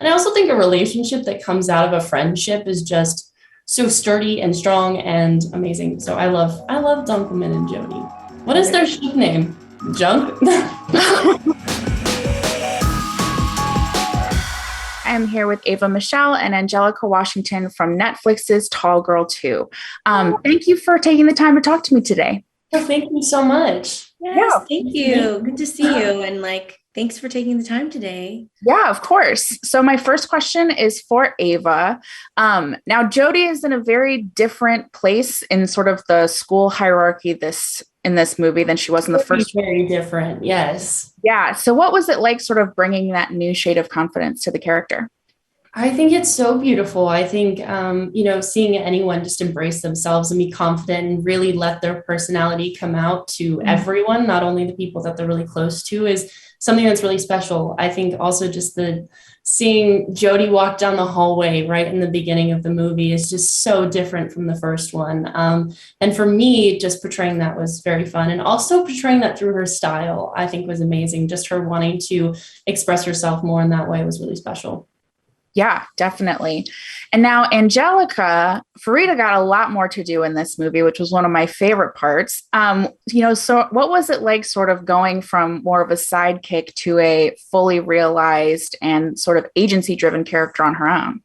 And I also think a relationship that comes out of a friendship is just so sturdy and strong and amazing. So I love Dunkelman and Jody. What is their ship name? Junk? I'm here with Ava Michelle and Anjelika Washington from Netflix's Tall Girl 2. Thank you for taking the time to talk to me today. Well, thank you so much. Yes, thank you. Good to see you. And thanks for taking the time today. Yeah, of course. So my first question is for Ava. Now, Jody is in a very different place in sort of the school hierarchy in this movie than she was in the first. Very different, yes. Yeah. So what was it like sort of bringing that new shade of confidence to the character? I think it's so beautiful. I think, seeing anyone just embrace themselves and be confident and really let their personality come out to everyone, not only the people that they're really close to, is something that's really special. I think also just seeing Jody walk down the hallway right in the beginning of the movie is just so different from the first one. And for me, just portraying that was very fun. And also portraying that through her style, I think was amazing. Just her wanting to express herself more in that way was really special. Yeah, definitely. And now Anjelika, Farida got a lot more to do in this movie, which was one of my favorite parts. So what was it like sort of going from more of a sidekick to a fully realized and sort of agency-driven character on her own?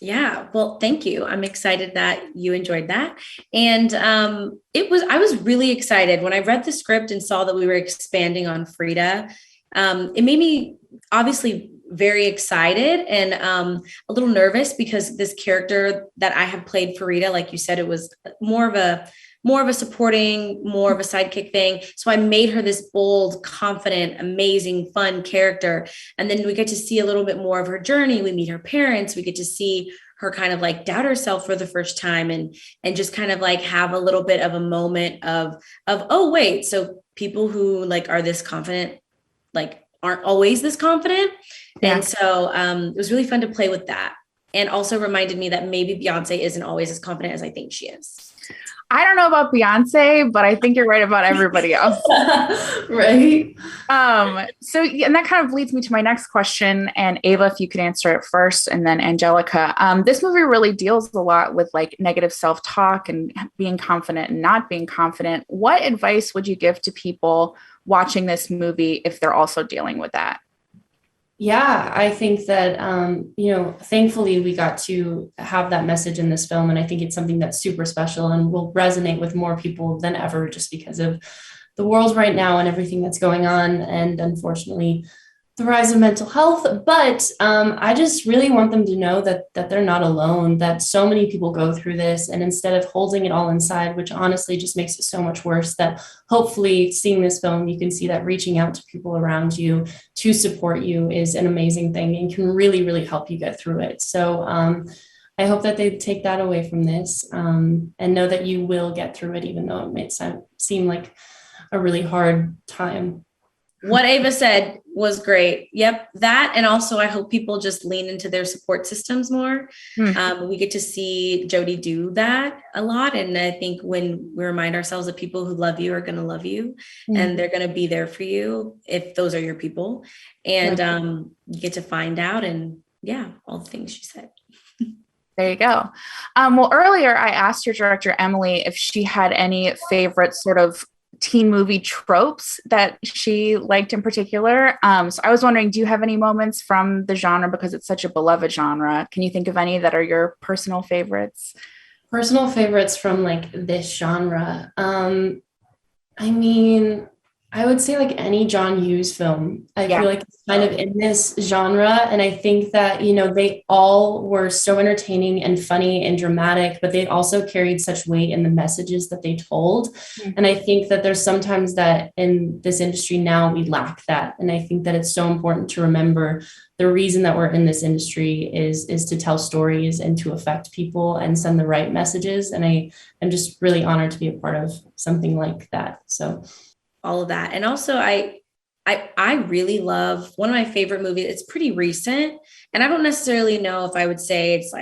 Yeah, well, thank you. I'm excited that you enjoyed that. And I was really excited when I read the script and saw that we were expanding on Frida. It made me obviously very excited and a little nervous because this character that I have played, Farida, like you said, it was more of a supporting, more of a sidekick thing. So I made her this bold, confident, amazing, fun character. And then we get to see a little bit more of her journey. We meet her parents. We get to see her kind of doubt herself for the first time and just kind of have a little bit of a moment of, oh, wait, so people who are this confident, aren't always this confident. Yeah. And so it was really fun to play with that. And also reminded me that maybe Beyonce isn't always as confident as I think she is. I don't know about Beyonce, but I think you're right about everybody else. Right. And that kind of leads me to my next question. And Ava, if you could answer it first, and then Anjelika. This movie really deals a lot with negative self-talk and being confident and not being confident. What advice would you give to people watching this movie if they're also dealing with that? Yeah, I think that, thankfully we got to have that message in this film. And I think it's something that's super special and will resonate with more people than ever just because of the world right now and everything that's going on. And unfortunately, the rise of mental health. But I just really want them to know that they're not alone, that so many people go through this. And instead of holding it all inside, which honestly just makes it so much worse, that hopefully seeing this film, you can see that reaching out to people around you to support you is an amazing thing and can really, really help you get through it. So I hope that they take that away from this and know that you will get through it, even though it may seem like a really hard time. What Ava said was great. Yep. That. And also I hope people just lean into their support systems more. We get to see Jody do that a lot. And I think when we remind ourselves that people who love you are going to love you and they're going to be there for you if those are your people. And you get to find out and all the things she said. There you go. Well, earlier I asked your director, Emily, if she had any favorite sort of teen movie tropes that she liked in particular. So I was wondering, do you have any moments from the genre because it's such a beloved genre? Can you think of any that are your personal favorites? Personal favorites from this genre. I would say any John Hughes film. I feel like it's kind of in this genre. And I think that, they all were so entertaining and funny and dramatic, but they also carried such weight in the messages that they told. And I think that there's sometimes that in this industry now we lack that. And I think that it's so important to remember the reason that we're in this industry is to tell stories and to affect people and send the right messages. And I'm just really honored to be a part of something like that. So all of that. And also I really love one of my favorite movies. It's pretty recent and I don't necessarily know if I would say it's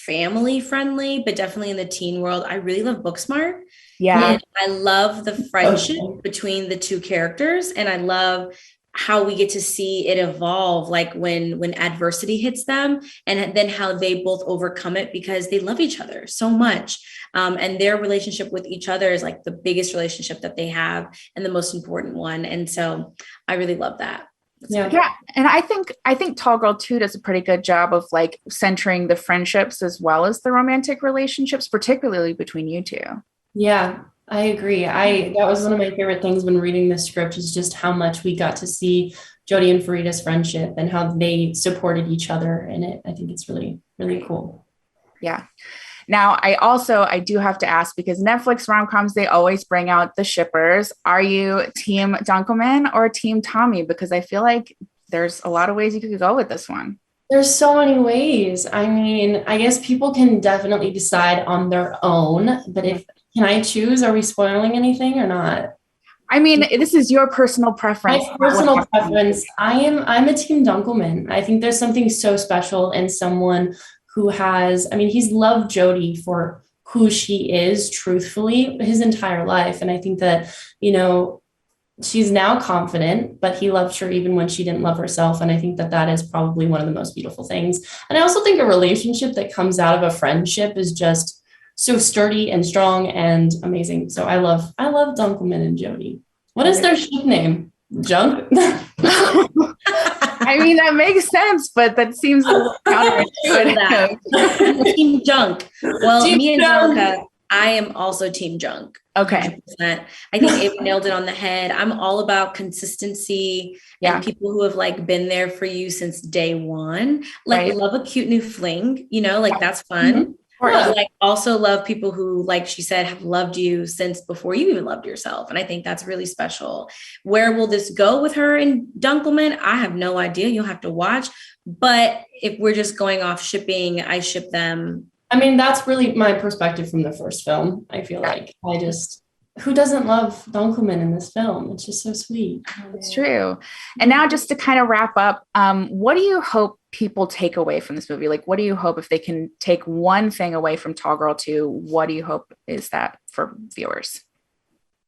family friendly, but definitely in the teen world. I really love Booksmart. Yeah. And I love the friendship between the two characters. And I love how we get to see it evolve, like when adversity hits them, and then how they both overcome it because they love each other so much. And their relationship with each other is like the biggest relationship that they have and the most important one. And so I really love that. Yeah. And I think Tall Girl 2 does a pretty good job of like centering the friendships as well as the romantic relationships, particularly between you two. Yeah, I agree. That was one of my favorite things when reading the script, is just how much we got to see Jodie and Farida's friendship and how they supported each other in it. I think it's really, really cool. Yeah. Now, I do have to ask, because Netflix rom-coms, they always bring out the shippers. Are you team Dunkelman or team Tommy? Because I feel like there's a lot of ways you could go with this one. There's so many ways. I mean, I guess people can definitely decide on their own, but can I choose? Are we spoiling anything or not? I mean, this is your personal preference. My personal preference, I'm a team Dunkelman. I think there's something so special in someone who he's loved Jodie for who she is, truthfully, his entire life. And I think that, she's now confident, but he loved her even when she didn't love herself. And I think that that is probably one of the most beautiful things. And I also think a relationship that comes out of a friendship is just so sturdy and strong and amazing. So I love Dunkelman and Jodie. What is their ship name? Junk? I mean, that makes sense, but that seems a little counterintuitive. Team Junk. Well, team me and Anjelika, I am also team Junk. Okay. 100%. I think Ava nailed it on the head. I'm all about consistency and people who have like been there for you since day one. Like love a cute new fling, that's fun. Mm-hmm. Or like also love people who, like she said, have loved you since before you even loved yourself. And I think that's really special. Where will this go with her and Dunkelman? I have no idea. You'll have to watch. But if we're just going off shipping, I ship them. I mean, that's really my perspective from the first film. I feel like who doesn't love Dunkelman in this film? It's just so sweet. It's true. And now just to kind of wrap up, what do you hope people take away from this movie? Like, what do you hope, if they can take one thing away from Tall Girl 2, what do you hope is that for viewers?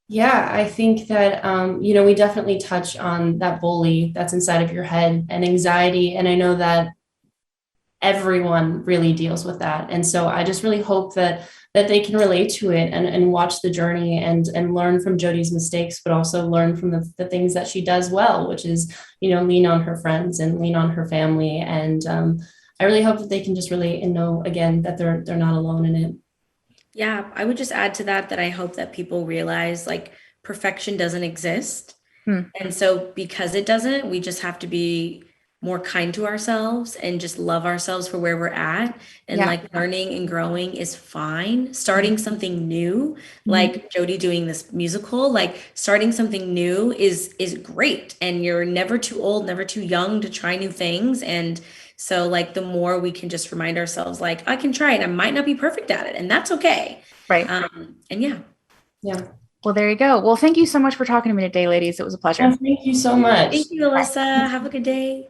Yeah, I think that, we definitely touch on that bully that's inside of your head and anxiety. And I know that everyone really deals with that. And so I just really hope that they can relate to it and watch the journey and learn from Jodie's mistakes, but also learn from the things that she does well, which is, lean on her friends and lean on her family. And I really hope that they can just relate and know, again, that they're not alone in it. Yeah, I would just add to that I hope that people realize like perfection doesn't exist. And so because it doesn't, we just have to be more kind to ourselves and just love ourselves for where we're at. And like learning and growing is fine. Starting something new, like Jodie doing this musical, like starting something new is great. And you're never too old, never too young to try new things. And so like the more we can just remind ourselves, like, I can try it. I might not be perfect at it. And that's okay. Right. And yeah. Well, there you go. Well, thank you so much for talking to me today, ladies. It was a pleasure. Thank you so much. Thank you, Alyssa. Have a good day.